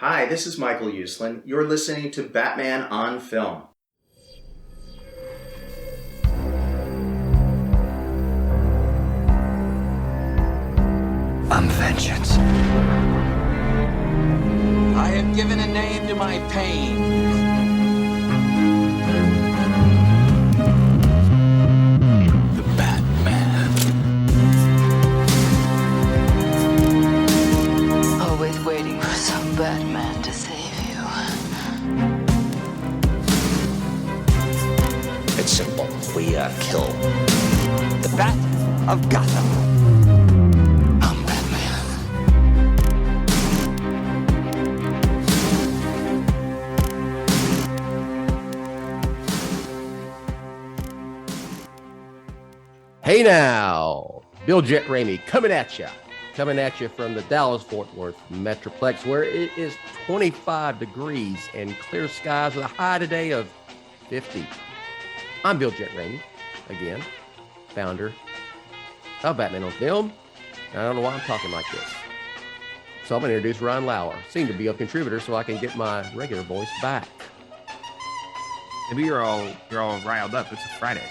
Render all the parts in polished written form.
Hi, this is Michael Uslan. You're listening to Batman on Film. I'm vengeance. I have given a name to my pain. The Batman. Always waiting for some Batman to save you. It's simple. We kill the Bat of Gotham. I'm Batman. Hey now, Bill Jett Ramey coming at you from the Dallas-Fort Worth Metroplex, where it is 25 degrees and clear skies with a high today of 50. I'm Bill Jett Ramey, again, founder of Batman on Film. I don't know why I'm talking like this. So I'm going to introduce Ron Lauer, soon to be a contributor, so I can get my regular voice back. Maybe you're all riled up. It's a Friday.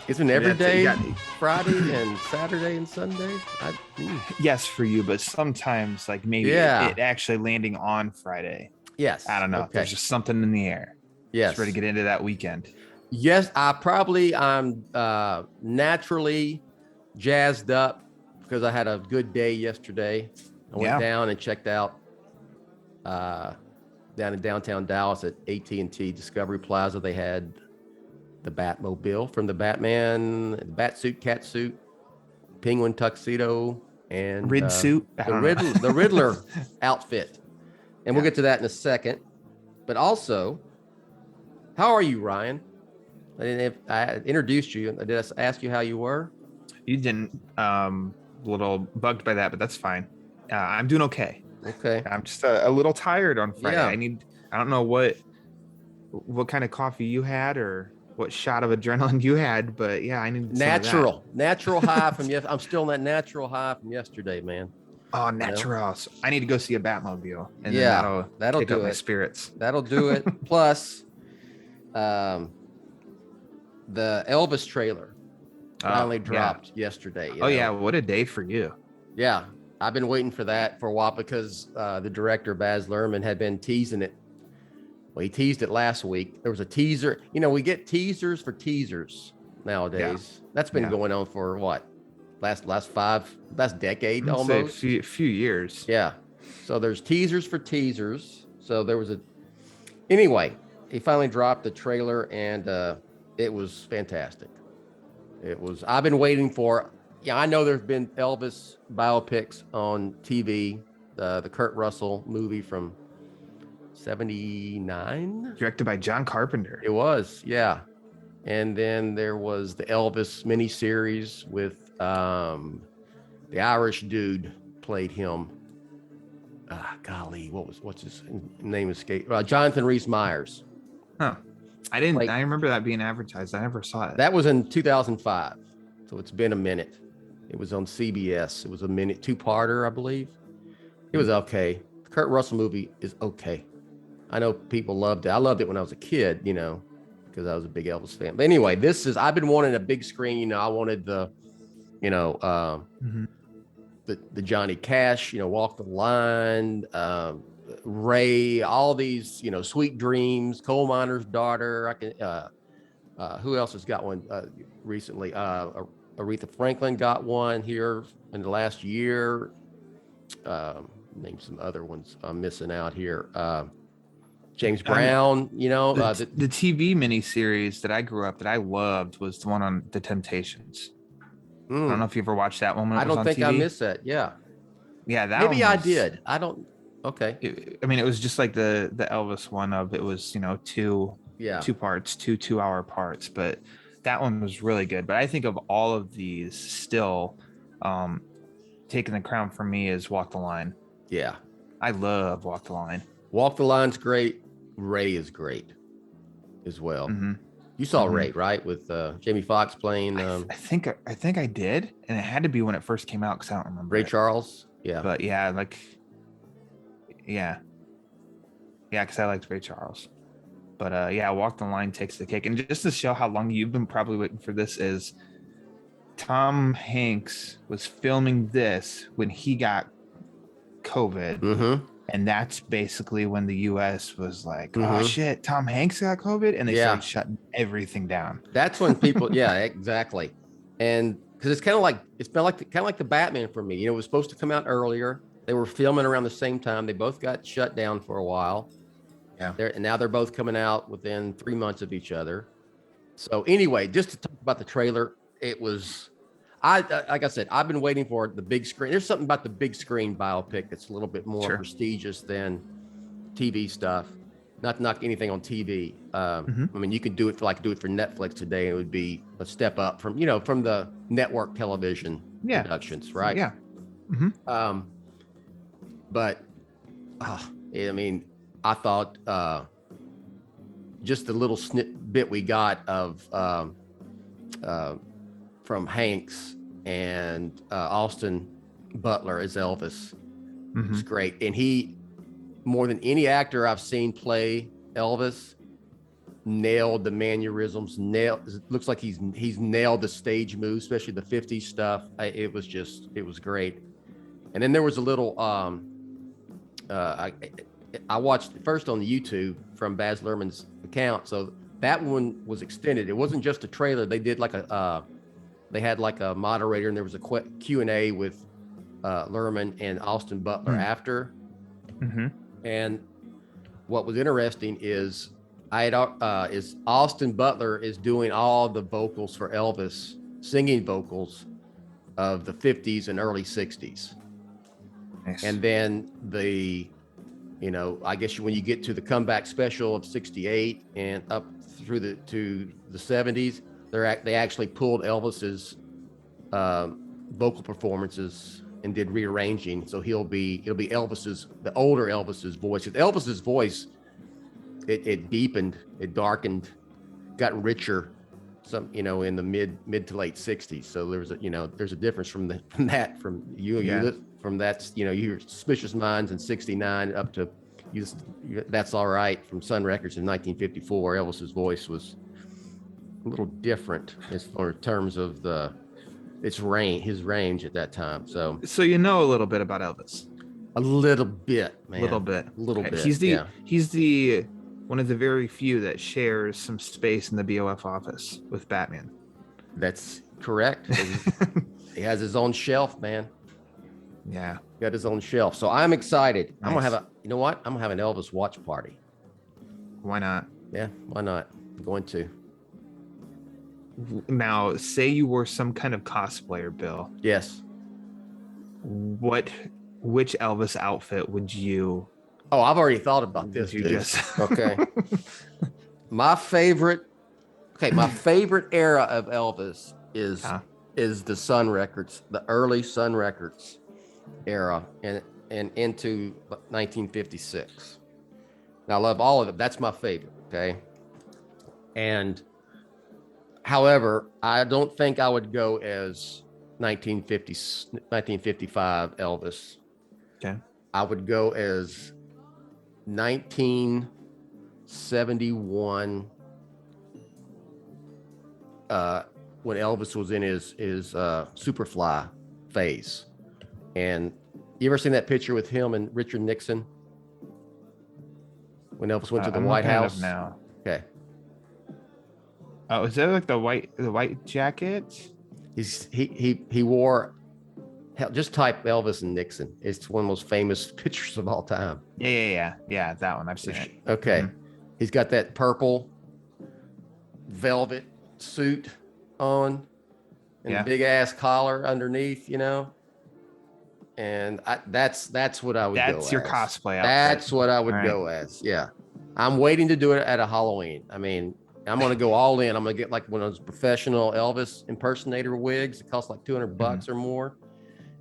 It's an everyday got- Friday and Saturday and Sunday. Yes, for you, but sometimes like maybe it actually landing on Friday. Yes. I don't know. Okay. There's just something in the air. Yes. Just ready to get into that weekend. Yes, I'm naturally jazzed up because I had a good day yesterday. I went down and checked out down in downtown Dallas at AT&T Discovery Plaza. They had the Batmobile from the Batman, the Batsuit, Catsuit, Penguin tuxedo, and the Riddler outfit. And we'll get to that in a second. But also, how are you, Ryan? I introduced you. Did I ask you how you were? You didn't. A little bugged by that, but that's fine. I'm doing okay. Okay. I'm just a little tired on Friday. Yeah. I don't know what kind of coffee you had or what shot of adrenaline you had, but yeah, I need natural high from yes. I'm still in that natural high from yesterday, man. Oh, natural. So I need to go see a Batmobile, and Yeah, then that'll kick do up my it. spirits. That'll do it. Plus, the Elvis trailer finally dropped yesterday. Oh yeah, what a day for you. Yeah, I've been waiting for that for a while because the director Baz Luhrmann had been teasing it. Well, he teased it last week. There was a teaser. You know, we get teasers for teasers nowadays. Yeah. That's been going on for what? Last decade almost. A few years. Yeah. So there's teasers for teasers. So there was anyway, he finally dropped the trailer and it was fantastic. I've been waiting for, I know there's been Elvis biopics on TV, the Kurt Russell movie from 79, directed by John Carpenter. It was, yeah. And then there was the Elvis miniseries with the Irish dude played him. Golly, what's his name? Escape. Jonathan Rhys-Meyers. Huh. I remember that being advertised. I never saw it. That was in 2005, so it's been a minute. It was on CBS. It was a minute two-parter, I believe. It was okay. The Kurt Russell movie is okay. I know people loved it. I loved it when I was a kid, because I was a big Elvis fan. But anyway, I've been wanting a big screen. I wanted the Johnny Cash, Walk the Line, Ray, all these, Sweet Dreams, Coal Miner's Daughter. Who else has got one recently? Aretha Franklin got one here in the last year. Name some other ones I'm missing out here. James Brown, the TV miniseries that I grew up that I loved was the one on The Temptations. I don't know if you ever watched that one. I don't think I missed that. Yeah. Yeah, maybe I did. I don't. Okay. It was just like the Elvis one of it was, two parts, 2-hour parts, but that one was really good. But I think of all of these, still taking the crown for me is Walk the Line. Yeah. I love Walk the Line. Walk the Line's great. Ray is great as well. Mm-hmm. You saw Ray, right? With Jamie Foxx playing. I think I did, and it had to be when it first came out because I don't remember. Ray Charles. Yeah. But yeah, like Yeah. Yeah, because I liked Ray Charles. But yeah, Walk the Line takes the cake. And just to show how long you've been probably waiting for this is Tom Hanks was filming this when he got COVID. Mm-hmm. And that's basically when the US was like, Mm-hmm. oh shit, Tom Hanks got COVID. And they started shutting everything down. That's when people, yeah, exactly. And because it's kind of like, it's been like kind of like the Batman for me. You know, it was supposed to come out earlier. They were filming around the same time. They both got shut down for a while. Yeah. And now they're both coming out within 3 months of each other. So anyway, just to talk about the trailer, it was, like I said, I've been waiting for the big screen. There's something about the big screen biopic that's a little bit more prestigious than TV stuff. Not to knock anything on TV. I mean, you could do it for Netflix today. And it would be a step up from, from the network television productions, right? Yeah. But I mean, I thought just the little bit we got of from Hanks and Austin Butler as Elvis is great. And he, more than any actor I've seen play Elvis, nailed the mannerisms. Looks like he's nailed the stage moves, especially the 50s stuff. It was great. And then there was a little I watched it first on the YouTube from Baz Luhrmann's account. So that one was extended. It wasn't just a trailer. They did they had like a moderator, and there was a Q&A with Luhrmann and Austin Butler after. And what was interesting is Austin Butler is doing all the vocals for Elvis, singing vocals of the 50s and early 60s. Nice. And then I guess when you get to the comeback special of 68 and up through to the 70s, they actually pulled Elvis's vocal performances and did rearranging. So it'll be the older Elvis's voice. Elvis's voice, it deepened, it darkened, got richer, in the mid to late 60s. So there's a difference from your Suspicious Minds in 69 up to That's All Right from Sun Records in 1954. Elvis's voice was a little different in terms of his range at that time. So you know a little bit about Elvis. A little bit, man. A little bit. He's the one of the very few that shares some space in the BOF office with Batman. That's correct. He has his own shelf, man. Yeah. Got his own shelf. So I'm excited. Nice. I'm gonna have I'm gonna have an Elvis watch party. Why not? Yeah, why not? I'm going to. Now, say you were some kind of cosplayer, Bill. Yes. Which Elvis outfit would you? Oh, I've already thought about this. Okay. My favorite era of Elvis is the Sun Records, the early Sun Records era, and into 1956. Now, I love all of it. That's my favorite. Okay. And however, I don't think I would go as 1955 Elvis. Okay. I would go as 1971 when Elvis was in his Superfly phase. And you ever seen that picture with him and Richard Nixon when Elvis went to the White House? Now. Okay. Oh, is that like the white jacket? He wore. Hell, just type Elvis and Nixon. It's one of the most famous pictures of all time. Yeah. That one. I've seen it. Okay. He's got that purple velvet suit on and a big ass collar underneath, and that's what I would go as. That's your cosplay outfit. That's what I would go as. Yeah. I'm waiting to do it at a Halloween. I mean, I'm going to go all in. I'm going to get like one of those professional Elvis impersonator wigs. It costs like $200 or more.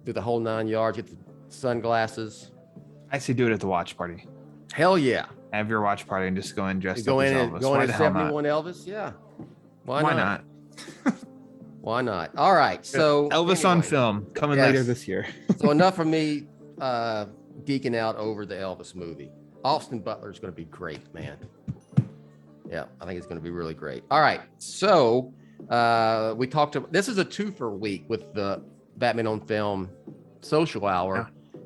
Do the whole 9 yards, get the sunglasses. I say do it at the watch party. Hell yeah. Have your watch party and just go in dressed up as Elvis. Go in as 71 Elvis? Yeah. Why not? Why not? All right. So Elvis on film coming later this year. So enough of me geeking out over the Elvis movie. Austin Butler is going to be great, man. Yeah, I think it's going to be really great. All right, so we talked about, this is a 2-for week with the Batman on Film Social Hour. Yeah.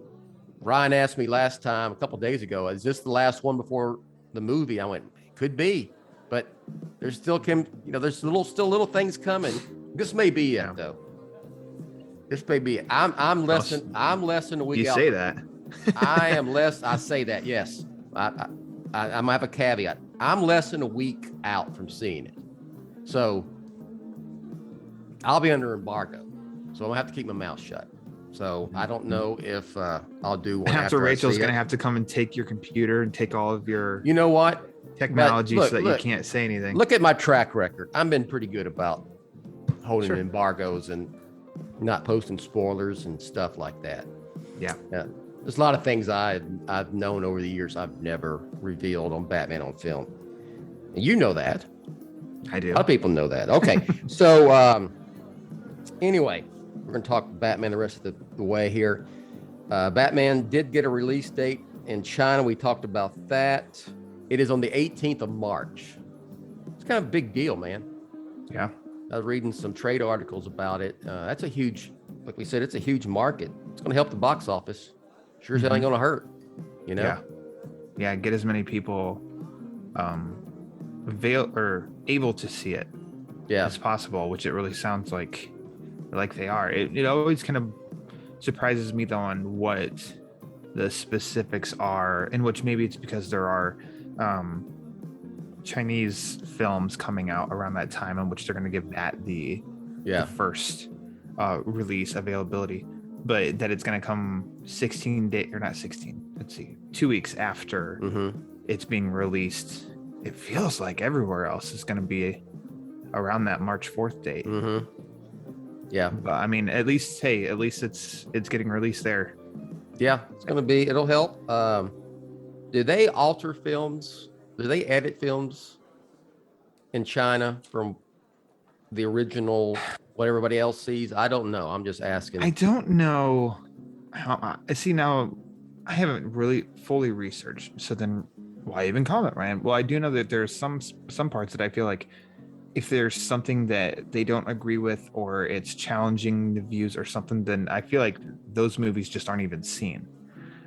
Ryan asked me last time, a couple days ago, is this the last one before the movie? I went, it could be, but there's still there's still little things coming. This may be it though. This may be it. I'm less than a week out. You say that. I am less. I say that. Yes. I'm gonna have a caveat. I'm less than a week out from seeing it, so I'll be under embargo. So I'm gonna have to keep my mouth shut. So I don't know if I'll do one after Rachel's gonna have to come and take your computer and take all of your. You know what? Technology, so that you can't say anything. Look at my track record. I've been pretty good about holding embargoes and not posting spoilers and stuff like that. Yeah. There's a lot of things I've known over the years I've never revealed on Batman on Film. And you know that. I do. A lot of people know that. Okay. So anyway, we're going to talk Batman the rest of the way here. Batman did get a release date in China. We talked about that. It is on the 18th of March. It's kind of a big deal, man. Yeah. I was reading some trade articles about it. That's a huge, like we said, it's a huge market. It's going to help the box office. Sure as hell ain't going to hurt, you know? Yeah. Get as many people able to see it as possible, which it really sounds like they are. It always kind of surprises me though on what the specifics are, in which maybe it's because there are Chinese films coming out around that time in which they're going to give that the first release availability, but that it's going to come 2 weeks after it's being released. It feels like everywhere else is going to be around that March 4th date. Yeah, but I mean, at least it's getting released there. Yeah, it's going to be, it'll help. Do they alter films? Do they edit films in China from the original, what everybody else sees? I don't know. I'm just asking. I don't know. I see now. I haven't really fully researched. So then why even comment, Ryan? Well, I do know that there's some parts that I feel like if there's something that they don't agree with or it's challenging the views or something, then I feel like those movies just aren't even seen.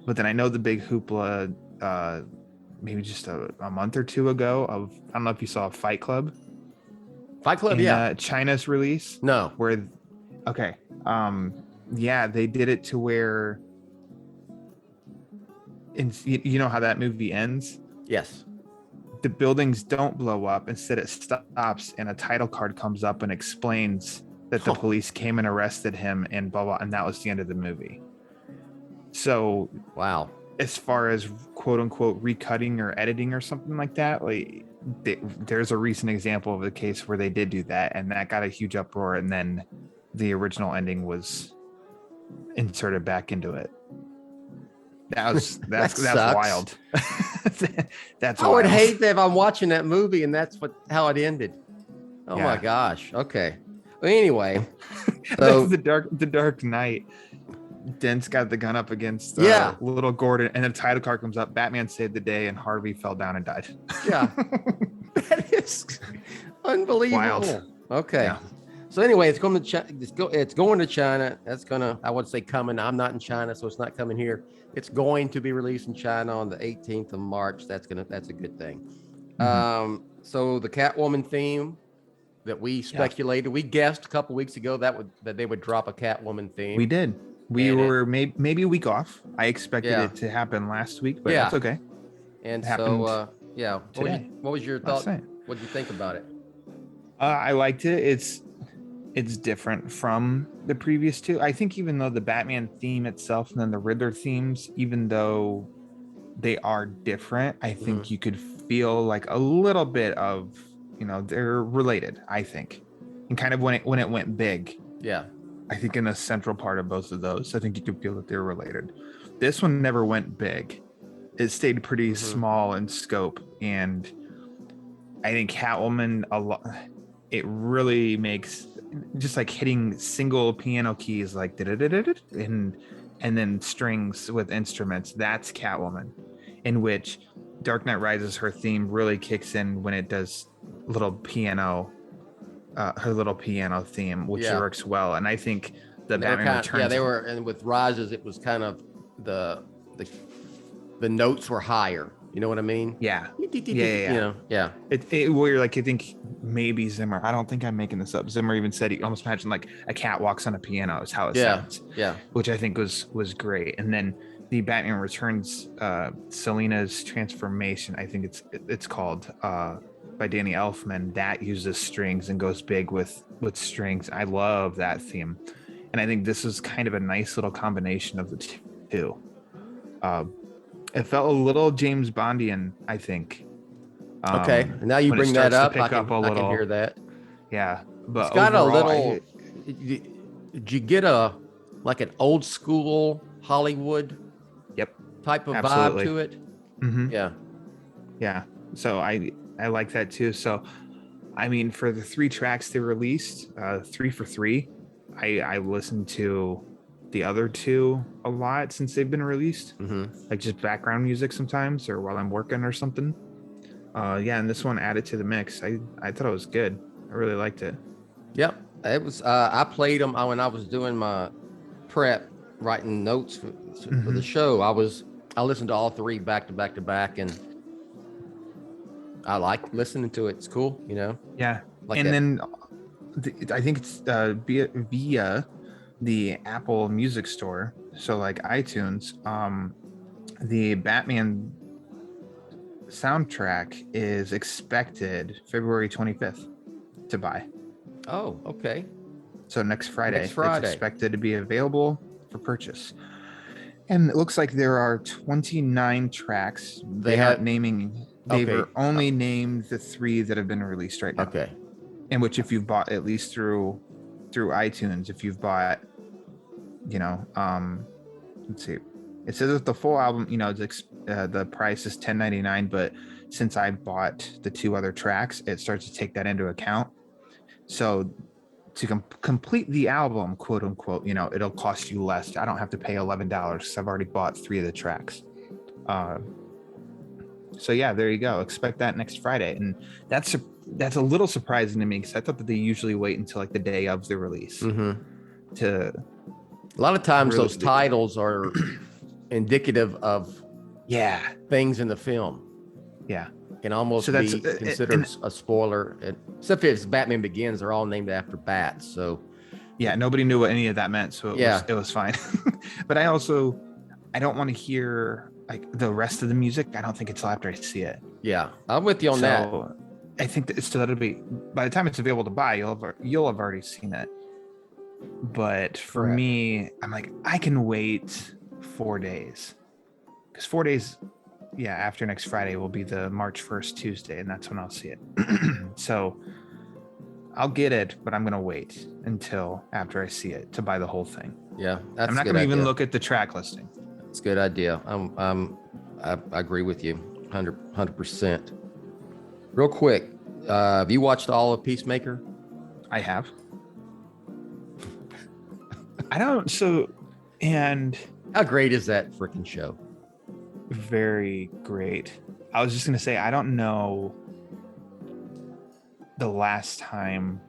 But then I know the big hoopla, maybe just a month or two ago of, I don't know if you saw Fight Club. China's release. No. They did it to where, you know how that movie ends? Yes. The buildings don't blow up. Instead, it stops and a title card comes up and explains that the police came and arrested him and blah, blah. And that was the end of the movie. So, wow. As far as quote unquote recutting or editing or something like that, like there's a recent example of a case where they did do that and that got a huge uproar. And then the original ending was inserted back into it. That's wild. I would hate that if I'm watching that movie and that's how it ended. Oh my gosh. Okay. Well, anyway, so the Dark Knight. Dent's got the gun up against little Gordon, and the title card comes up. Batman saved the day, and Harvey fell down and died. Yeah, that is unbelievable. Wild. Okay. Yeah. So anyway, it's going to China. That's gonna, I would say, coming. I'm not in China, so it's not coming here. It's going to be released in China on the 18th of March. That's a good thing. So the Catwoman theme that we speculated, we guessed a couple weeks ago that they would drop a Catwoman theme. We did. We were maybe a week off. I expected it to happen last week, but that's okay. And so, what was your thought? What did you think about it? I liked it. It's different from the previous two. I think even though the Batman theme itself and then the Riddler themes, even though they are different, I think you could feel like a little bit of, they're related, I think. And kind of when it went big. Yeah. I think in the central part of both of those, I think you could feel that they're related. This one never went big. It stayed pretty small in scope. And I think Catwoman, it really makes just like hitting single piano keys like and and then strings with instruments. That's Catwoman, in which Dark Knight Rises, her theme really kicks in when it does little piano, her little piano theme, which works well. And I think the Batman Returns. Yeah, they were, and with Rises, it was kind of the notes were higher. You know what I mean? Yeah. You know, Where you're like, you think maybe Zimmer. I don't think I'm making this up. Zimmer even said he almost imagined like a cat walks on a piano is how it sounds. Yeah. Which I think was great. And then the Batman Returns, Selina's transformation, I think it's called, by Danny Elfman, that uses strings and goes big with strings. I love that theme. And I think this is kind of a nice little combination of the two. It felt a little James Bondian, I think. Okay, now you bring that up. I can hear that. Yeah, but it's got overall, a little. Did you get an old school Hollywood? Yep. Type of vibe to it. Mm-hmm. Yeah. So I like that too. So, I mean, for the 3 tracks they released, 3 for 3, I listened to the other 2 a lot since they've been released, like just background music sometimes or while I'm working or something. And this one added to the mix. I thought it was good. I really liked it. Yep, it was. I played them when I was doing my prep, writing notes for the show. I listened to all 3 back to back to back, and I like listening to it. It's cool, you know. Yeah, then I think it's via the Apple Music Store, so like iTunes, the Batman soundtrack is expected February 25th to buy. Oh, okay. So next Friday. It's expected to be available for purchase. And it looks like there are 29 tracks. They've only named the 3 that have been released right now. Okay. In which, if you've bought at least through iTunes, if you've bought, let's see, it says that the full album, the price is $10.99, but since I bought the 2 other tracks, it starts to take that into account. So to complete the album, quote unquote, it'll cost you less. I don't have to pay $11 because I've already bought 3 of the tracks. So yeah, there you go. Expect that next Friday. And that's a little surprising to me because I thought that they usually wait until like the day of the release to. A lot of times those titles are indicative of things in the film. Yeah. Can almost be considered a spoiler. Except if it's Batman Begins, they're all named after bats. So yeah, nobody knew what any of that meant. So it was fine. But I don't want to hear like the rest of the music. I don't think until after I see it. Yeah, I'm with you on that. I think that'll be, by the time it's available to buy, you'll have already seen it. But for me, I'm like, I can wait 4 days, because 4 days, after next Friday will be the March 1st Tuesday, and that's when I'll see it. So I'll get it, but I'm gonna wait until after I see it to buy the whole thing. Yeah, I'm not gonna even look at the track listing. It's a good idea. I agree with you 100%. Real quick, have you watched all of Peacemaker? I have. I don't. So, and how great is that freaking show? Very great. I was just gonna say, I don't know the last time.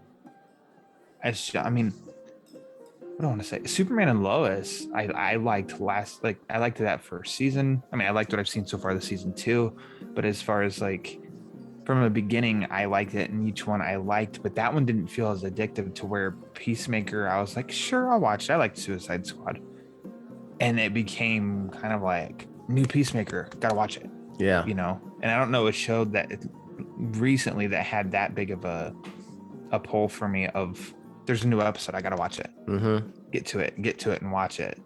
I mean, what do I want to say? Superman and Lois. I liked I liked that first season. I mean, I liked what I've seen so far this season too. But as far as like from the beginning, I liked it, and each one I liked, but that one didn't feel as addictive to where Peacemaker, I was like, sure, I'll watch it. I liked Suicide Squad. And it became kind of like, new Peacemaker, gotta watch it. Yeah. And I don't know a show that recently that had that big of a pull for me of, there's a new episode, I gotta watch it. Get to it and watch it.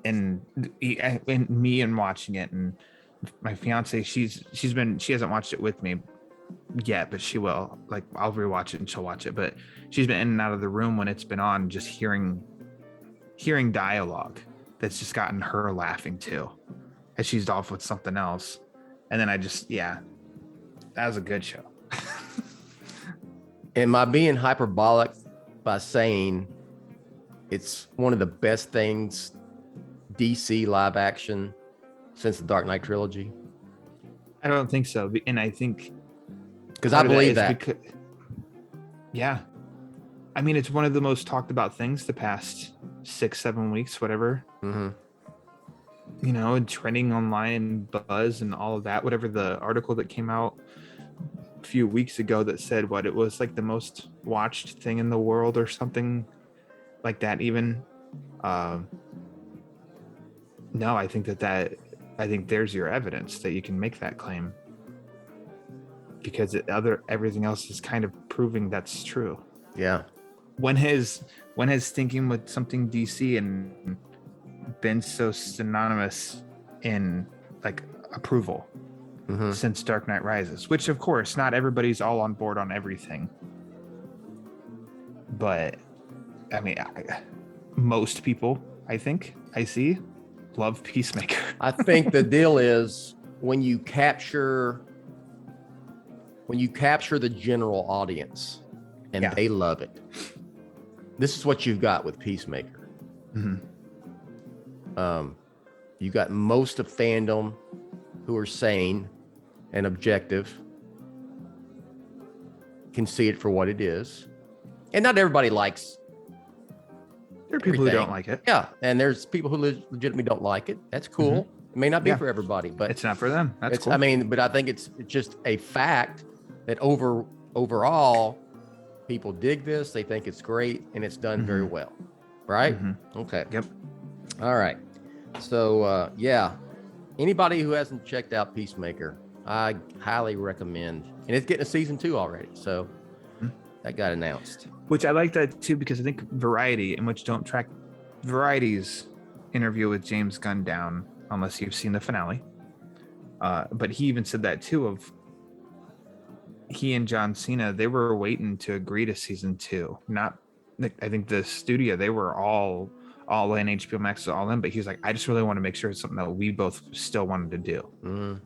And me and watching it, and my fiance, she hasn't watched it with me yet, but she will. Like, I'll rewatch it and she'll watch it. But she's been in and out of the room when it's been on, just hearing dialogue that's just gotten her laughing too, as she's off with something else. And then that was a good show. Am I being hyperbolic by saying it's one of the best things DC live action since the Dark Knight trilogy? I don't think so. And I think because I believe that. Yeah. I mean, it's one of the most talked about things the past 6-7 weeks, whatever. Mm-hmm. You know, and trending online, buzz and all of that, whatever the article that came out a few weeks ago that said what it was like the most watched thing in the world or something like that even. No, I think I think there's your evidence that you can make that claim, because everything else is kind of proving that's true. Yeah. When has thinking with something DC and been so synonymous in like approval since Dark Knight Rises, which of course not everybody's all on board on everything, but I mean, most people I think I see love Peacemaker. I think the deal is when you capture the general audience and they love it. This is what you've got with Peacemaker. You got most of fandom who are sane and objective, can see it for what it is, and not everybody likes. There are people who don't like it. Yeah, and there's people who legitimately don't like it. That's cool. It may not be for everybody, but it's not for them. That's cool. I mean, but I think it's just a fact that overall, people dig this. They think it's great, and it's done very well. Right? Okay. Yep. All right. So anybody who hasn't checked out Peacemaker, I highly recommend. And it's getting a season 2 already, so that got announced. Which I like that too, because I think Variety, in which don't track Variety's interview with James Gunn down unless you've seen the finale. But he even said that too, of he and John Cena, they were waiting to agree to season 2. Not, I think the studio, they were all in, HBO Max is all in, but he was like, I just really want to make sure it's something that we both still wanted to do.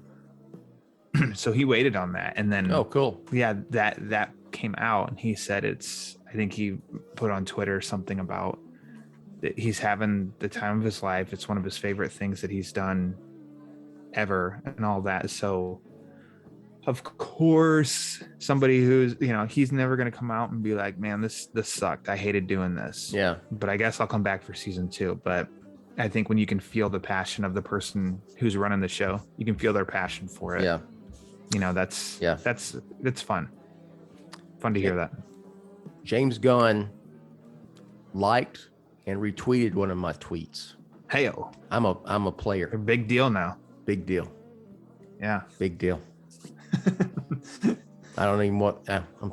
So he waited on that, and then cool. Yeah, that came out, and he said I think he put on Twitter something about that he's having the time of his life. It's one of his favorite things that he's done ever, and all that. So of course, somebody who's, he's never going to come out and be like, man, this sucked, I hated doing this. Yeah. But I guess I'll come back for season 2. But I think when you can feel the passion of the person who's running the show, you can feel their passion for it. Yeah. That's fun to hear that. James Gunn liked and retweeted one of my tweets. Heyo. I'm a player. A big deal now. Big deal. Yeah. Big deal. I don't even want. I'm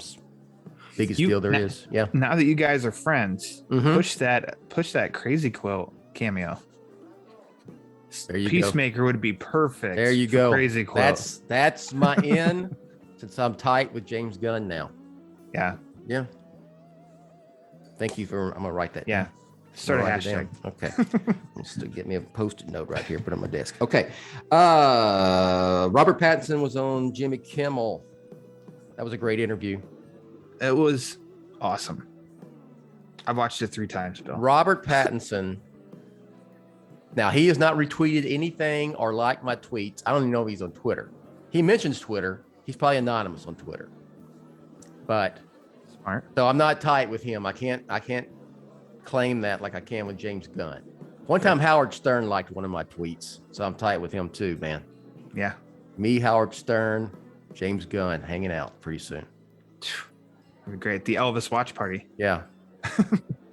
biggest deal there is. Yeah. Now that you guys are friends, push that Crazy Quilt cameo. There you Peacemaker go. Would be perfect. There you go. Crazy Quilt. That's my in, since I'm tight with James Gunn now. Yeah. Yeah. Thank you for. I'm gonna write that. Yeah. Start a hashtag. Okay. Just to get me a post-it note right here, put it on my desk. Okay. Robert Pattinson was on Jimmy Kimmel. That was a great interview. It was awesome. I've watched it 3 times, Bill. Robert Pattinson. Now, he has not retweeted anything or liked my tweets. I don't even know if he's on Twitter. He mentions Twitter. He's probably anonymous on Twitter. But smart. So I'm not tight with him. I can't claim that like I can with James Gunn. One time Howard Stern liked one of my tweets, so I'm tight with him too, man. Yeah. Me, Howard Stern, James Gunn hanging out pretty soon. That'd be great. The Elvis watch party. Yeah.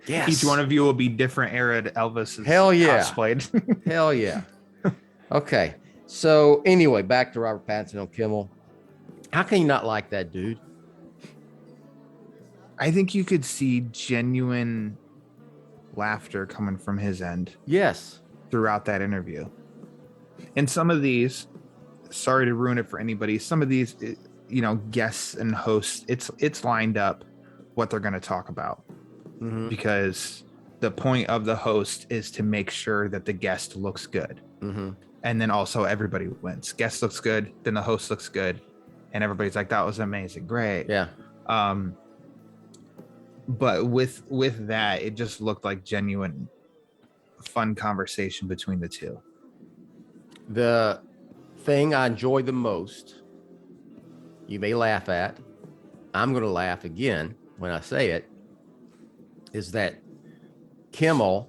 Yes. Each one of you will be different era Elvis. Hell yeah. Cosplayed. Hell yeah. Okay. So anyway, back to Robert Pattinson on Kimmel. How can you not like that dude? I think you could see genuine laughter coming from his end. Yes. Throughout that interview. And some of these, sorry to ruin it for anybody, some of these, guests and hosts, it's lined up what they're going to talk about. Because the point of the host is to make sure that the guest looks good. And then also everybody wins. Guest looks good, then the host looks good, and everybody's like, that was amazing, great. Yeah. But with that, it just looked like genuine fun conversation between the two. The thing I enjoy the most, you may laugh at, I'm going to laugh again when I say it, is that Kimmel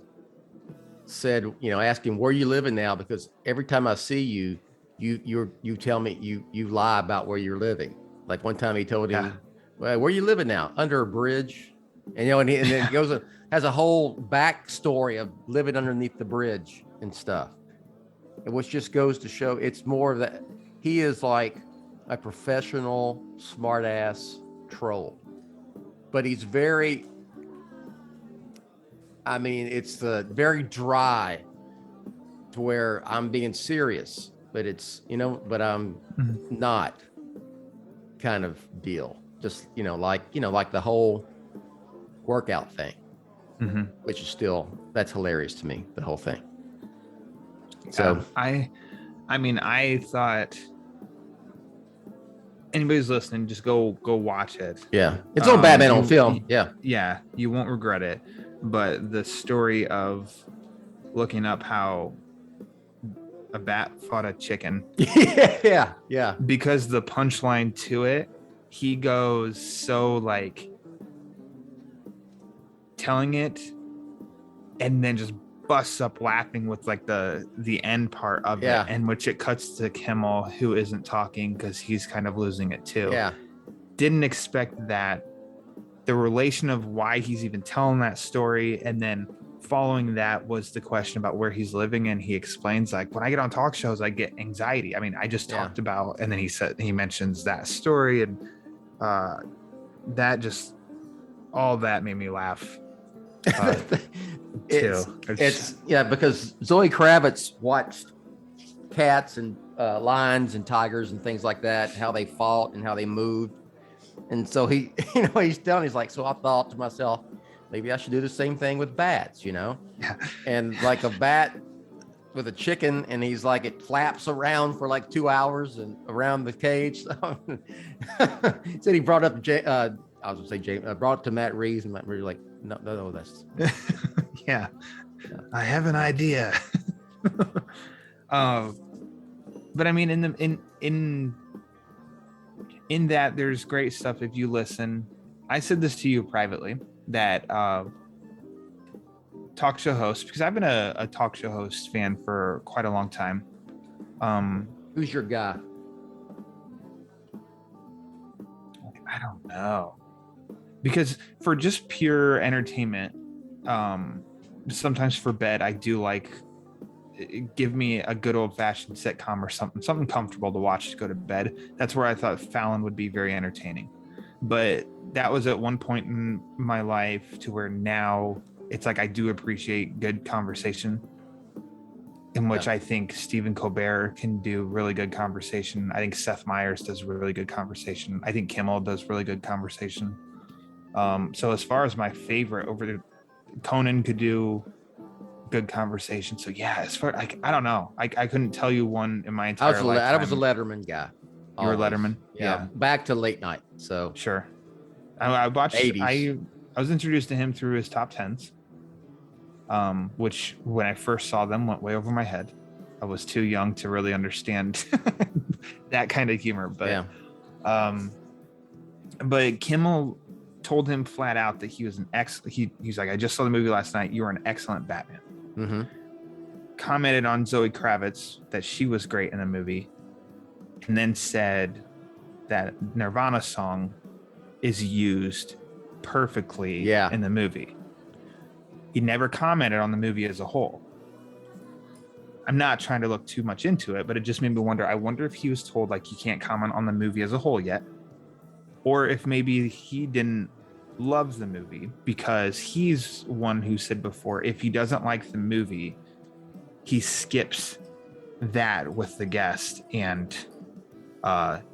said, ask him, where you living now? Because every time I see you, you tell me you lie about where you're living. Like one time he told him, well, where you living now? Under a bridge. And, and then goes, has a whole backstory of living underneath the bridge and stuff. Which just goes to show it's more of that. He is like a professional, smart ass troll, but he's very, it's very dry to where I'm being serious, but it's, but I'm not kind of deal. Just, like the whole workout thing, which is still, that's hilarious to me, the whole thing. So I thought anybody's listening, just go watch it. Yeah, it's on Batman on film. Yeah, you won't regret it. But the story of looking up how a bat fought a chicken. yeah. Because the punchline to it, he goes so like telling it, and then just busts up laughing with like the end part of it, and which it cuts to Kimmel, who isn't talking because he's kind of losing it too. Didn't expect that. The relation of why he's even telling that story, and then following that was the question about where he's living, and he explains like, when I get on talk shows I get anxiety. I just talked about, and then he mentions that story, and that just, all that made me laugh. It's because Zoe Kravitz watched cats and lions and tigers and things like that, how they fought and how they moved, and so he's like, so I thought to myself, maybe I should do the same thing with bats, and like a bat with a chicken, and he's like, it flaps around for like 2 hours and around the cage. He said he brought up I was gonna say James, brought it to Matt Reeves, and Matt Reeves like, no, that's yeah. I have an idea. But in that there's great stuff if you listen. I said this to you privately, that talk show hosts, because I've been a talk show host fan for quite a long time. Who's your guy? I don't know. Because for just pure entertainment, sometimes for bed, I do like, give me a good old fashioned sitcom or something comfortable to watch to go to bed. That's where I thought Fallon would be very entertaining. But that was at one point in my life to where now it's like I do appreciate good conversation, in which I think Stephen Colbert can do really good conversation. I think Seth Meyers does really good conversation. I think Kimmel does really good conversation. So as far as my favorite, Conan could do good conversation. So yeah, as far I don't know, I couldn't tell you one in my entire life. I was a Letterman guy. You were a Letterman. Yeah, back to late night. So sure. I watched. 80s. I was introduced to him through his top tens, which when I first saw them went way over my head. I was too young to really understand that kind of humor. But but Kimmel told him flat out that he was he's like, I just saw the movie last night. You were an excellent Batman. Mm-hmm. Commented on Zoe Kravitz that she was great in the movie, and then said that Nirvana song is used perfectly in the movie. He never commented on the movie as a whole. I'm not trying to look too much into it, but it just made me wonder. I wonder if he was told like he can't comment on the movie as a whole yet, or if maybe he didn't love the movie, because he's one who said before, if he doesn't like the movie, he skips that with the guest and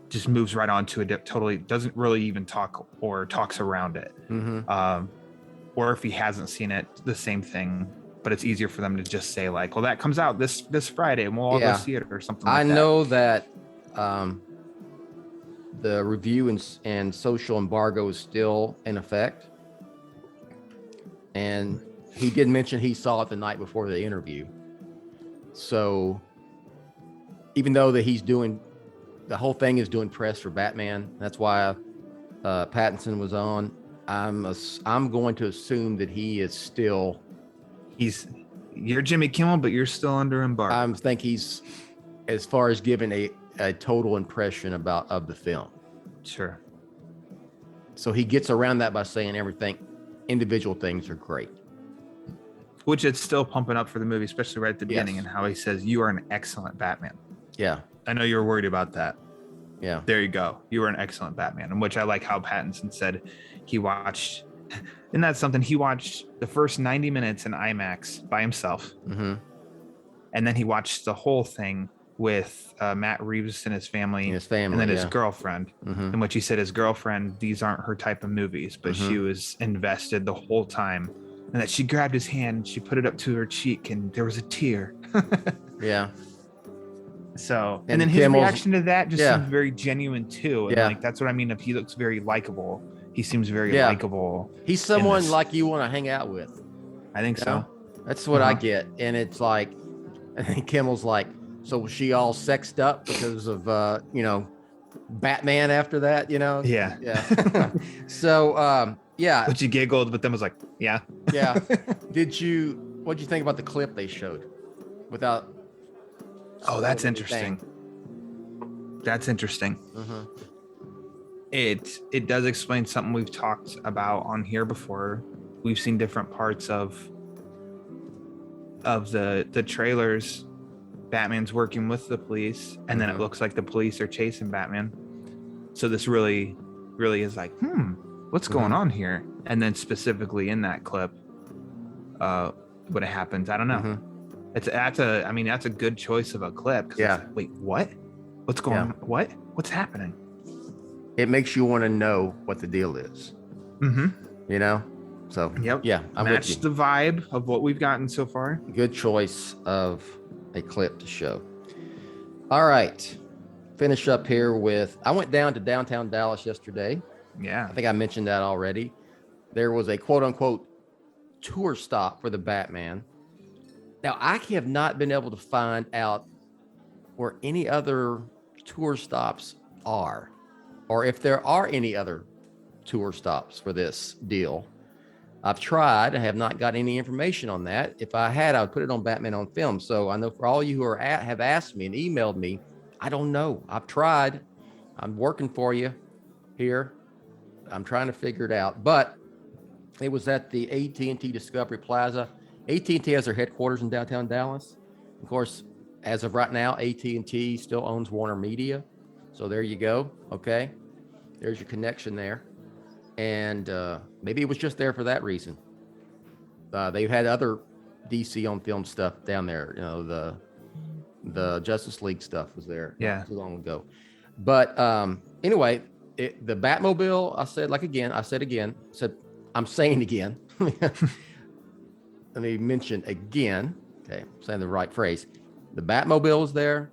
just moves right on to it. Totally doesn't really even talk or talks around it. Mm-hmm. Or if he hasn't seen it, the same thing. But it's easier for them to just say like, well, that comes out this Friday and we'll all go see it or something like that. I know that the review and social embargo is still in effect. And he did mention he saw it the night before the interview. So even though that he's doing, the whole thing is doing press for Batman, that's why Pattinson was on. I'm going to assume that he is still. You're Jimmy Kimmel, but you're still under embargo. I think he's, as far as giving a total impression of the film. Sure. So he gets around that by saying individual things are great. Which it's still pumping up for the movie, especially right at the beginning, and how he says, "You are an excellent Batman." Yeah. I know you're worried about that. Yeah. There you go. You were an excellent Batman. And which I like how Pattinson said he watched, and that's something, he watched the first 90 minutes in IMAX by himself. Mm-hmm. And then he watched the whole thing with Matt Reeves and his family. And then his girlfriend. Mm-hmm. In which he said his girlfriend, these aren't her type of movies, but she was invested the whole time. And that she grabbed his hand and she put it up to her cheek and there was a tear. Yeah. So, and then his reaction to that just seemed very genuine too. And like, that's what I mean. If he looks very likable, he seems very likable. He's someone like you want to hang out with. I think so. That's what I get. And it's like, I think Kimmel's like, so was she all sexed up because of, Batman after that, Yeah. Yeah. So, yeah. But you giggled, but then was like, yeah. Yeah. What'd you think about the clip they showed without? Oh, that's interesting. That's interesting. Mm-hmm. It does explain something we've talked about on here before. We've seen different parts of the trailers. Batman's working with the police, and then it looks like the police are chasing Batman. So this really is like, what's going on here? And then specifically in that clip, what happens, I don't know. That's a good choice of a clip. Yeah. Like, wait, what? What's going on? What? What's happening? It makes you want to know what the deal is. So yeah, I'm match the vibe of what we've gotten so far. Good choice of a clip to show. All right, finish up here with, I went down to downtown Dallas yesterday. Yeah, I think I mentioned that already. There was a quote unquote tour stop for the Batman. Now, I have not been able to find out where any other tour stops are, or if there are any other tour stops for this deal. I've tried. I have not got any information on that. If I had, I would put it on Batman on Film. So I know for all you who have asked me and emailed me, I don't know. I've tried. I'm working for you here. I'm trying to figure it out. But it was at the AT&T Discovery Plaza. AT&T has their headquarters in downtown Dallas. Of course, as of right now, AT&T still owns Warner Media. So there you go. Okay. There's your connection there. And maybe it was just there for that reason. They've had other DC on Film stuff down there. The Justice League stuff was there not too long ago. But anyway, the Batmobile, I'm saying again. Let me mention again. Okay, I'm saying the right phrase. The Batmobile was there.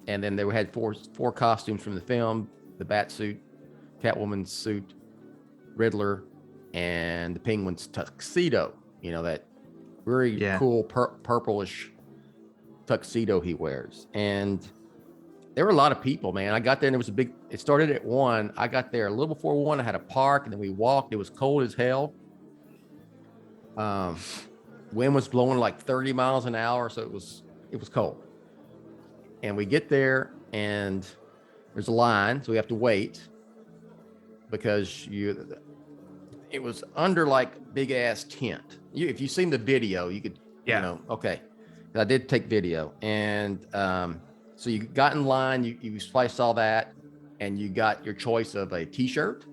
And then they had four costumes from the film: the Bat suit, Catwoman's suit, Riddler, and the Penguin's tuxedo. That very cool purplish tuxedo he wears. And there were a lot of people, man. I got there and it started at 1. I got there a little before 1. I had a park and then we walked. It was cold as hell. Wind was blowing like 30 miles an hour. So it was cold. And we get there and there's a line. So we have to wait because it was under like big ass tent. If you've seen the video, you could, okay. I did take video. And so you got in line, you probably saw that, and you got your choice of a t-shirt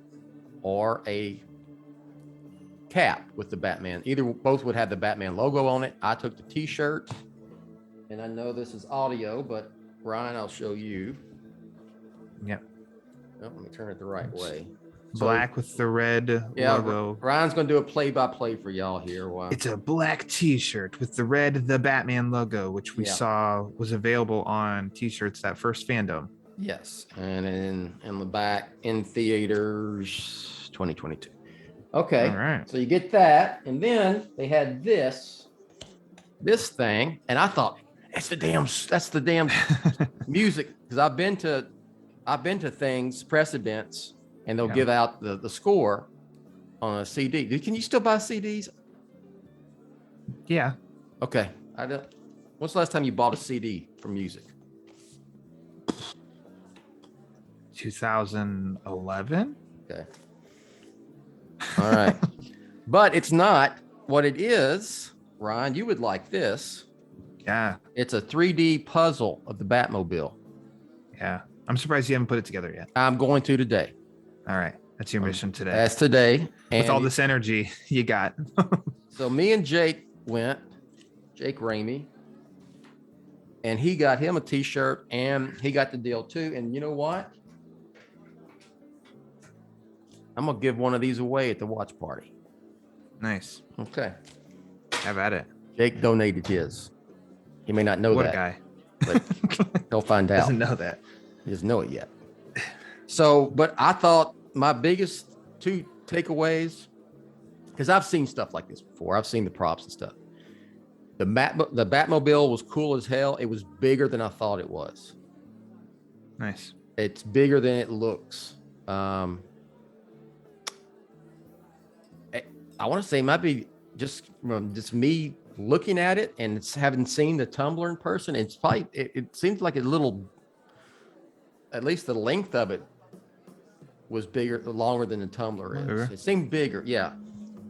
or a cap with the Batman. Both would have the Batman logo on it. I took the t-shirt, and I know this is audio, but Brian, I'll show you. Yep. Oh, let me turn it the right way. Black with the red logo. Ryan's going to do a play-by-play for y'all here. Wow. It's a black t-shirt with the Batman logo, which we saw was available on t-shirts that first fandom. Yes. And in the back, in theaters, 2022. Okay. All right. So you get that, and then they had this thing, and I thought that's the damn music, because I've been to things, press events, and they'll give out the score on a CD. Can you still buy CDs? Yeah. Okay. When's the last time you bought a CD for music? 2011. Okay. All right. But it's not what it is. Ryan, you would like this. Yeah. It's a 3D puzzle of the Batmobile. Yeah. I'm surprised you haven't put it together yet. I'm going to today. All right. That's your mission today. That's today. With all this energy you got. So me and Jake went, Jake Ramey, and he got him a t-shirt and he got the deal too. And you know what? I'm going to give one of these away at the watch party. Nice. Okay. Have at it. Jake donated his. He may not know what that. What a guy. But he'll find out. Doesn't know that. He doesn't know it yet. So, but I thought my biggest two takeaways, because I've seen stuff like this before. I've seen the props and stuff. The Batmobile was cool as hell. It was bigger than I thought it was. Nice. It's bigger than it looks. I want to say it might be just me looking at it and having seen the tumbler in person. It's probably, it seems like a little, at least the length of it was longer than the tumbler is. Bigger? It seemed bigger. Yeah.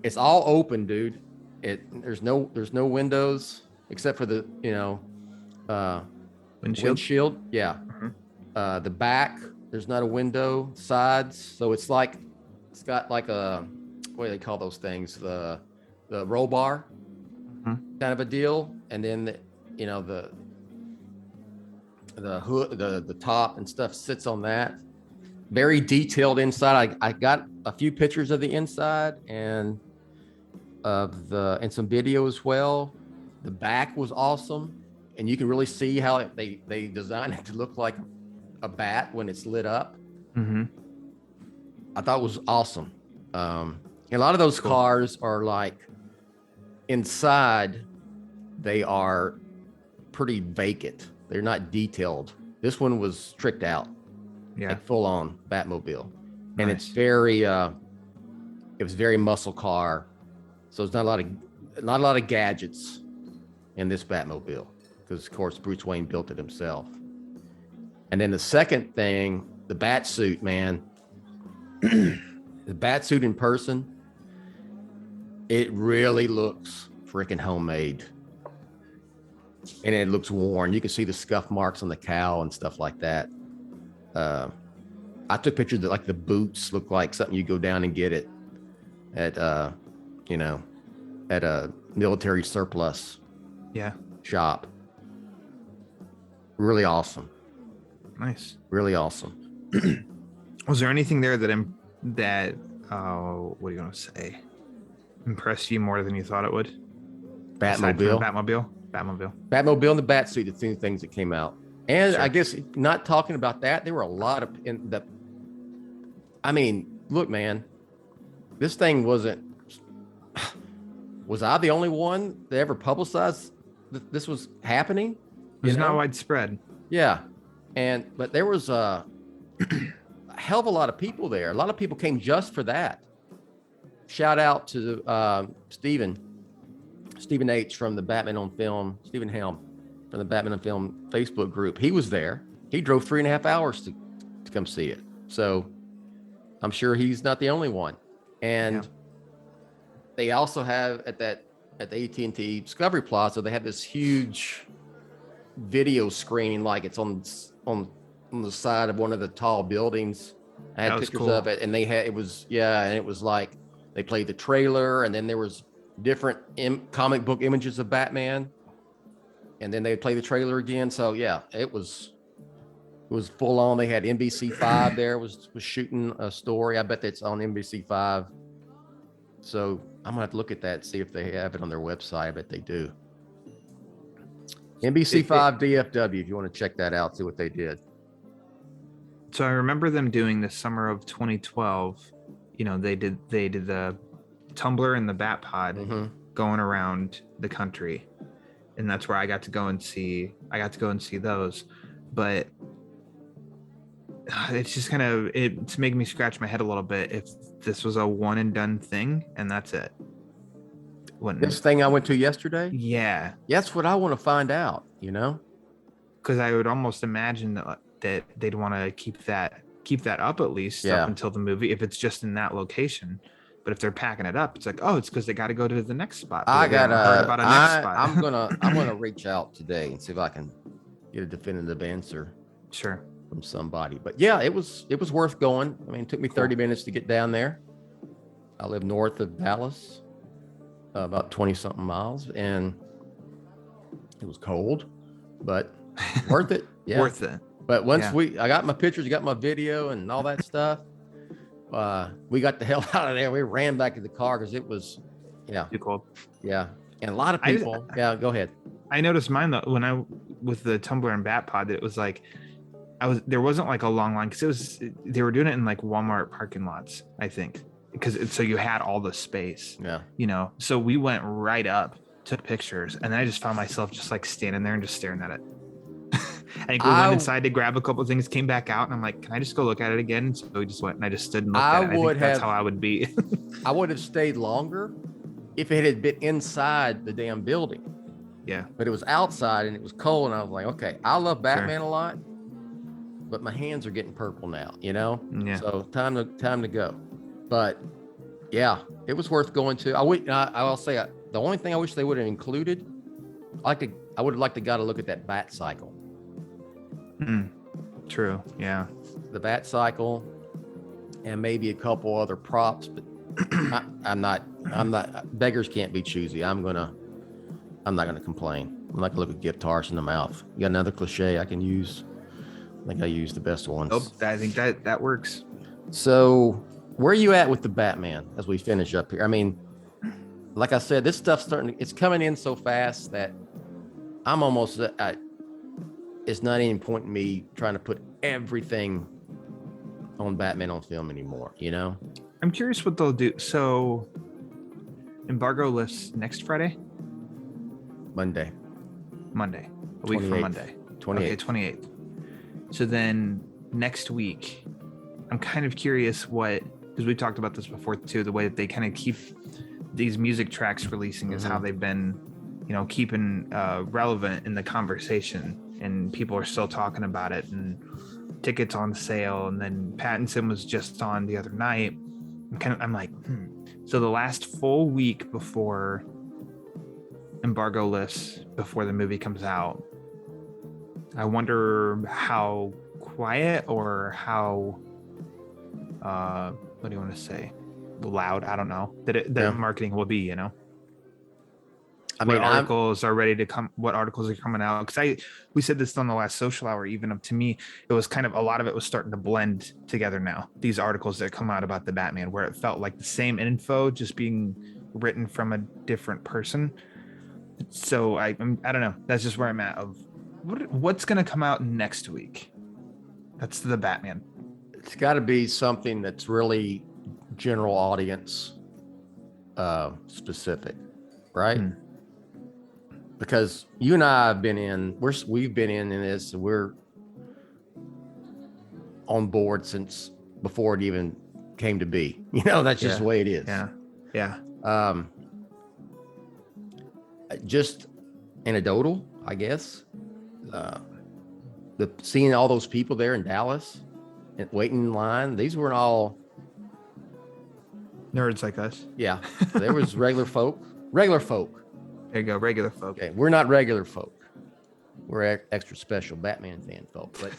It's all open, dude. There's no windows except for the, windshield. Yeah. Mm-hmm. The back, there's not a window, sides. So it's got like a, what do they call those things? The roll bar kind of a deal. And then, the hood, the top and stuff sits on that. Very detailed inside. I got a few pictures of the inside and some video as well. The back was awesome. And you can really see how they designed it to look like a bat when it's lit up. Mm-hmm. I thought it was awesome. A lot of those cars are like inside, they are pretty vacant. They're not detailed. This one was tricked out. Yeah. Like full on Batmobile. Nice. And it's it was very muscle car. So it's not a lot of gadgets in this Batmobile, because of course Bruce Wayne built it himself. And then the second thing, the bat suit, man. The bat suit in person, it really looks freaking homemade. And it looks worn. You can see the scuff marks on the cowl and stuff like that. I took pictures that like the boots look like something you go down and get it at a military surplus shop. Really awesome. Nice. Really awesome. Was there anything there that what are you gonna say, impressed you more than you thought it would? Batmobile and the bat suit, the two things that came out. And sure. I guess not talking about that, there were a lot of look, man, this thing was I the only one that ever publicized that this was happening? It's not widespread. Yeah. But there was a hell of a lot of people there. A lot of people came just for that. Shout out to Stephen H from the Batman on Film, Stephen Helm from the Batman on Film Facebook group. He was there. He drove 3.5 hours to come see it. So I'm sure he's not the only one. And they also have at the AT&T Discovery Plaza, they have this huge video screen, like it's on the side of one of the tall buildings. I had pictures of it, and it was like they played the trailer, and then there was different comic book images of Batman, and then they would play the trailer again. So yeah, it was full on. They had NBC5 there was shooting a story. I bet that's on NBC5. So I'm gonna have to look at that, see if they have it on their website. I bet they do. NBC5 DFW, if you want to check that out, see what they did. So I remember them doing the summer of 2012. They did the Tumbler and the Bat Pod Mm-hmm. going around the country, and that's where I got to go and see those. But it's just it's making me scratch my head a little bit if this was a one and done thing and that's it. This thing I went to yesterday? Yeah. That's what I want to find out, Because I would almost imagine that they'd want to keep that up at least up until the movie, if it's just in that location. But if they're packing it up, it's like, oh, it's because they got to go to the next spot. I'm gonna reach out today and see if I can get a definitive answer. Sure. From somebody. But yeah, it was worth going. I mean, it took me 30 minutes to get down there. I live north of Dallas, about 20 something miles, and it was cold, but worth it. Yeah. Worth it. But once I got my pictures, got my video and all that stuff, we got the hell out of there. We ran back to the car because it was, too cold. Yeah. And a lot of people. Go ahead. I noticed mine though, when with the Tumbler and Bat Pod, it was like, there wasn't like a long line because they were doing it in like Walmart parking lots, I think, so you had all the space. Yeah. So we went right up, took pictures, and then I just found myself just like standing there and just staring at it. I think we went inside to grab a couple of things, came back out, and I'm like, can I just go look at it again? So we just went and I just stood and looked at it. I think that's how I would be. I would have stayed longer if it had been inside the damn building. Yeah. But it was outside and it was cold, and I was like, okay, I love Batman a lot, but my hands are getting purple now, Yeah. So time to go. But yeah, it was worth going to. I'll say the only thing I wish they would have included, I would have liked to got a look at that bat cycle. True. Yeah. The bat cycle, and maybe a couple other props, but I'm not. Beggars can't be choosy. I'm not gonna complain. I'm not gonna look at gift horse in the mouth. You got another cliche I can use? I think I used the best ones. Oh, I think that works. So where are you at with the Batman as we finish up here? I mean, like I said, this stuff's it's coming in so fast that I'm almost, it's not any point in me trying to put everything on Batman on film anymore, I'm curious what they'll do. So embargo lifts next Friday? Monday. A week from Monday. 28th. Okay, 28th. So then next week, I'm kind of curious because we talked about this before too, the way that they kind of keep these music tracks releasing is how they've been, keeping relevant in the conversation, and people are still talking about it, and tickets on sale. And then Pattinson was just on the other night. I'm like, So the last full week before embargo lifts, before the movie comes out, I wonder how quiet or how, what do you want to say? Loud? I don't know. That marketing will be, I mean, what articles are ready to come? What articles are coming out? Because we said this on the last social hour. Even up to me, it was kind of a lot of it was starting to blend together now. These articles that come out about the Batman, where it felt like the same info just being written from a different person. So I don't know. That's just where I'm at. Of what's going to come out next week? That's the Batman. It's got to be something that's really general audience specific, right? Because you and I have been we've been in this, and we're on board since before it even came to be. That's just the way it is. Yeah. Just anecdotal, I guess. Seeing all those people there in Dallas and waiting in line, these weren't all nerds like us. Yeah, there was regular folk. There you go, regular folk. Okay, we're not regular folk. We're extra special Batman fan folk. But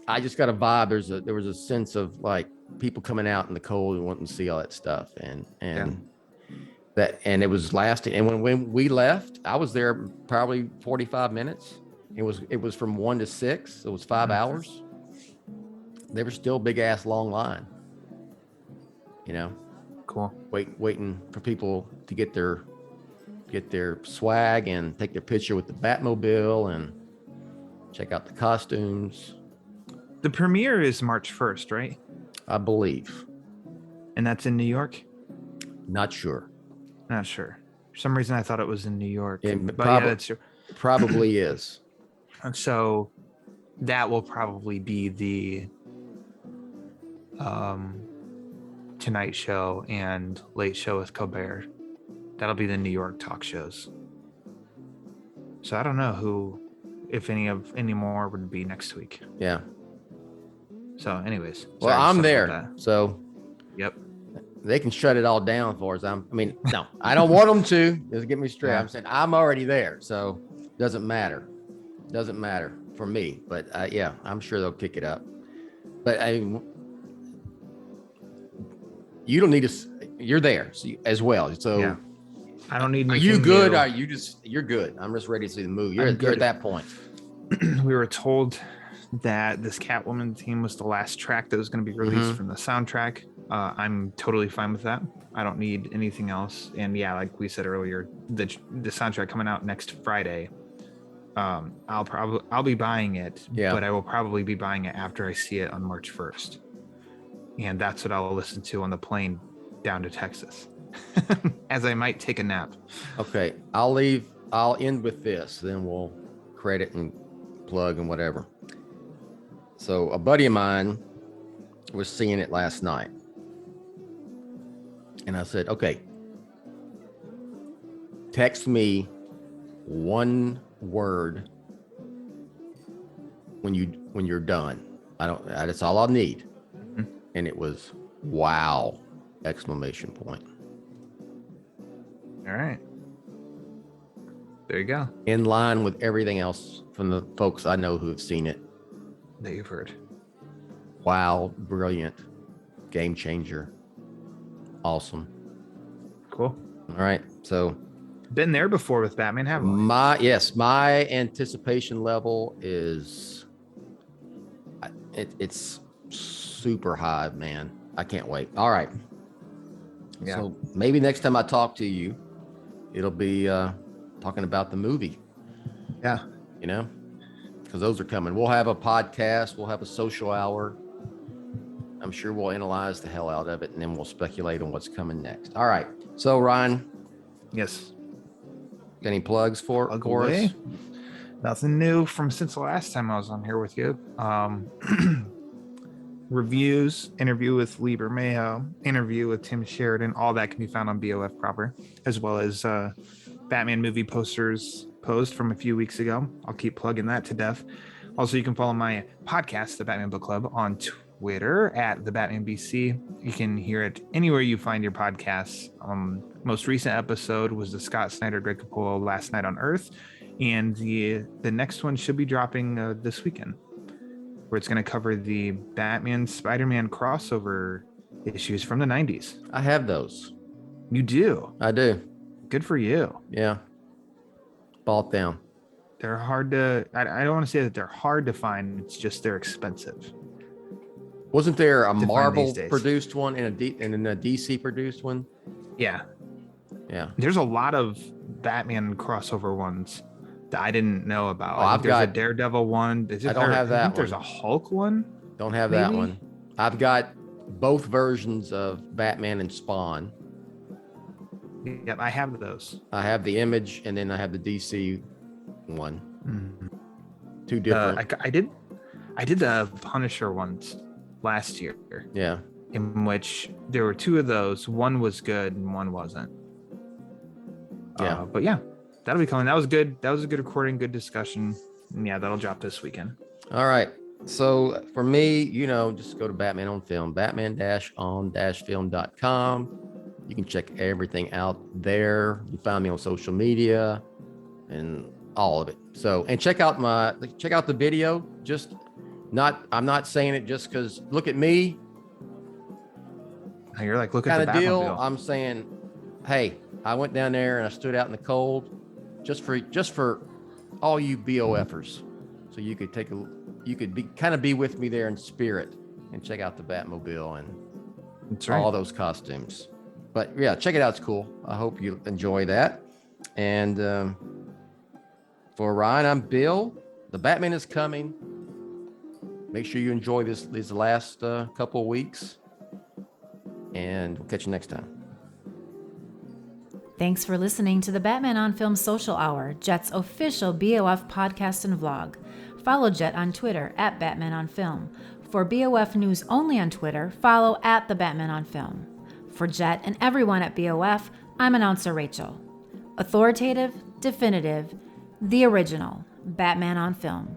I just got a vibe. There was a sense of like people coming out in the cold and wanting to see all that stuff, and it was lasting. And when we left, I was there probably 45 minutes. It was from 1 to 6. It was 5 hours. There was still big ass long line. Cool. Waiting for people to get their swag and take their picture with the Batmobile and check out the costumes. The premiere is March 1st, right? I believe. And that's in New York? Not sure. Not sure. For some reason, I thought it was in New York. It But yeah, that's true. Probably is. And so that will probably be the Tonight Show and Late Show with Colbert. That'll be the New York talk shows. So I don't know who, if any more would be next week. Yeah. So anyways. Well, I'm there. So yep. They can shut it all down for us. No, I don't want them to. Just get me straight. I'm saying I'm already there. So doesn't matter. Doesn't matter for me. But yeah, I'm sure they'll kick it up. But you don't need to, you're there as well. So yeah. I don't need. Are you good? Are you you're good? I'm just ready to see the movie. You're at that point. We were told that this Catwoman theme was the last track that was going to be released from the soundtrack. I'm totally fine with that. I don't need anything else. And yeah, like we said earlier, the soundtrack coming out next Friday. I'll be buying it, but I will probably be buying it after I see it on March 1st. And that's what I'll listen to on the plane down to Texas. As I might take a nap. Okay, I'll end with this, then we'll credit and plug and whatever. So a buddy of mine was seeing it last night. And I said, okay, text me one word when you're done. That's all I'll need. And it was wow! ! All right. There you go. In line with everything else from the folks I know who have seen it. That you've heard. Wow, brilliant, game changer, awesome. Cool. All right. So been there before with Batman, haven't we? My anticipation level is it's super high, man. I can't wait. All right. Yeah. So maybe next time I talk to you, it'll be talking about the movie. Yeah. You know, because those are coming. We'll have a podcast. We'll have a social hour. I'm sure we'll analyze the hell out of it, and then we'll speculate on what's coming next. All right. So, Ryan. Yes. Got any plugs for us? Nothing new from since the last time I was on here with you. Reviews, interview with Lieber Mayo, interview with Tim Sheridan, all that can be found on BOF proper, as well as Batman movie posters post from a few weeks ago. I'll keep plugging that to death. Also, you can follow my podcast, The Batman Book Club, on Twitter at The Batman BC. You can hear it anywhere you find your podcasts. Most recent episode was the Scott Snyder Greg Capullo Last Night on Earth, and the next one should be dropping this weekend, where it's going to cover the Batman Spider-Man crossover issues from the 90s. I have those. You do? I do. Good for you. Yeah. Bought them. They're hard to, I don't want to say that they're hard to find. It's just they're expensive. Wasn't there a Marvel produced one and a DC produced one? Yeah. Yeah. There's a lot of Batman crossover ones that I didn't know about. I've got a Daredevil one. I don't have that one. There's a Hulk one. Don't have that one. I've got both versions of Batman and Spawn. Yep, I have those. I have the Image, and then I have the DC one. Mm-hmm. Two different. I did the Punisher ones last year. Yeah. In which there were two of those. One was good and one wasn't. Yeah. But yeah, that'll be coming. That was good. That was a good recording, good discussion. And yeah, that'll drop this weekend. All right. So for me, just go to Batman on Film, batman-on-film.com. You can check everything out there. You find me on social media and all of it. So, and check out the video. I'm not saying it just because look at me. You're like, look at the deal. I'm saying, hey, I went down there and I stood out in the cold just for all you BOFers. So you could be with me there in spirit and check out the Batmobile and all those costumes. But yeah, check it out. It's cool. I hope you enjoy that. And for Ryan, I'm Bill. The Batman is coming. Make sure you enjoy these last couple of weeks. and we'll catch you next time. Thanks for listening to the Batman on Film Social Hour, Jett's official BOF podcast and vlog. Follow Jett on Twitter at Batman on Film. For BOF news only on Twitter, follow at the Batman on Film. For Jett and everyone at BOF, I'm announcer Rachel. Authoritative, definitive, the original Batman on Film.